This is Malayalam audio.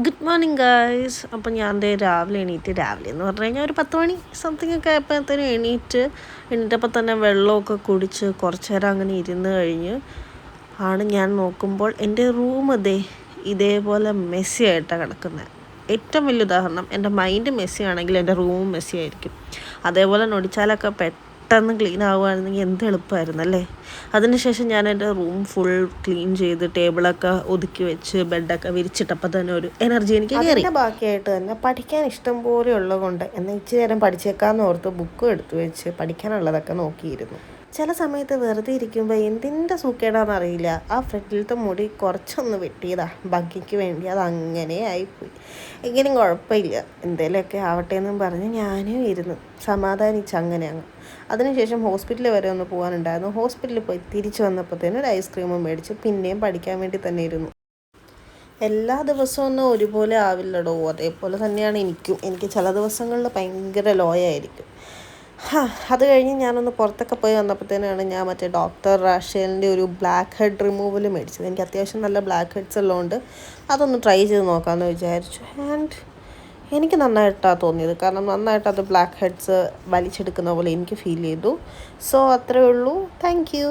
Good morning guys. അപ്പം ഞാൻ രാവിലെ എന്ന് പറഞ്ഞു കഴിഞ്ഞാൽ ഒരു 10 മണി സംതിങ് ഒക്കെ ആയപ്പോഴത്തേനും എണീറ്റപ്പോൾ തന്നെ വെള്ളമൊക്കെ കുടിച്ച് കുറച്ച് നേരം അങ്ങനെ ഇരുന്ന് കഴിഞ്ഞ് ഞാൻ നോക്കുമ്പോൾ എൻ്റെ റൂം ഇതേപോലെ മെസ്സി ആയിട്ടാണ് കിടക്കുന്നത്. ഏറ്റവും വലിയ ഉദാഹരണം, എൻ്റെ മൈൻഡ് മെസ്സി ആണെങ്കിൽ എൻ്റെ റൂമും മെസ്സി ആയിരിക്കും. അതേപോലെ നൊടിച്ചാലൊക്കെ പെട്ടെന്ന് ക്ലീൻ ആവുകയായിരുന്നെങ്കിൽ എന്ത് എളുപ്പമായിരുന്നു അല്ലേ. അതിനുശേഷം ഞാൻ എൻ്റെ റൂം ഫുൾ ക്ലീൻ ചെയ്ത് ടേബിളൊക്കെ ഒതുക്കി വെച്ച് ബെഡൊക്കെ വിരിച്ചിട്ടപ്പോൾ തന്നെ ഒരു എനർജി എനിക്ക് കയറി. ബാക്കിയായിട്ട് തന്നെ പഠിക്കാൻ ഇഷ്ടം പോലെ ഉള്ളതുകൊണ്ട് എന്നാൽ ഇച്ചിരി നേരം പഠിച്ചേക്കാമെന്ന് ഓർത്ത് ബുക്കും എടുത്തു വെച്ച് പഠിക്കാനുള്ളതൊക്കെ നോക്കിയിരുന്നു. ചില സമയത്ത് വെറുതെ ഇരിക്കുമ്പോൾ എന്തിൻ്റെ സൂക്കേടാണെന്നറിയില്ല, ആ ഫ്രണ്ടിലത്തെ മുടി കുറച്ചൊന്ന് വെട്ടിയതാ ഭംഗിക്ക് വേണ്ടി, അത് അങ്ങനെ ആയിപ്പോയി. എങ്കിലും കുഴപ്പമില്ല, എന്തെങ്കിലുമൊക്കെ ആവട്ടെ എന്നും പറഞ്ഞ് ഞാനും ഇരുന്നു സമാധാനിച്ച് അങ്ങനെയാണ്. അതിനുശേഷം ഹോസ്പിറ്റലിൽ വരെ ഒന്ന് പോകാനുണ്ടായിരുന്നു. ഹോസ്പിറ്റലിൽ പോയി തിരിച്ചു വന്നപ്പോഴത്തേനും ഒരു ഐസ്ക്രീമും മേടിച്ച് പിന്നെയും പഠിക്കാൻ വേണ്ടി തന്നെ ഇരുന്നു. എല്ലാ ദിവസവും ഒന്നും ഒരുപോലെ ആവില്ലടോ, അതേപോലെ തന്നെയാണ് എനിക്ക് ചില ദിവസങ്ങളിൽ ഭയങ്കര ലോയായിരിക്കും. അത് കഴിഞ്ഞ് ഞാനൊന്ന് പുറത്തൊക്കെ പോയി വന്നപ്പോഴത്തേനാണ് ഞാൻ മറ്റേ ഡോക്ടർ റാഷേലിൻ്റെ ഒരു ബ്ലാക്ക് ഹെഡ് റിമൂവൽ മേടിച്ചത്. എനിക്ക് അത്യാവശ്യം നല്ല ബ്ലാക്ക് ഹെഡ്സ് ഉള്ളതുകൊണ്ട് അതൊന്ന് ട്രൈ ചെയ്ത് നോക്കാമെന്ന് വിചാരിച്ചു. എനിക്ക് നന്നായിട്ടാണ് തോന്നിയത്, കാരണം നന്നായിട്ട് അത് ബ്ലാക്ക് ഹെഡ്സ് വലിച്ചെടുക്കുന്ന പോലെ എനിക്ക് ഫീൽ ചെയ്തു. സോ അത്രയേ ഉള്ളൂ. Thank you.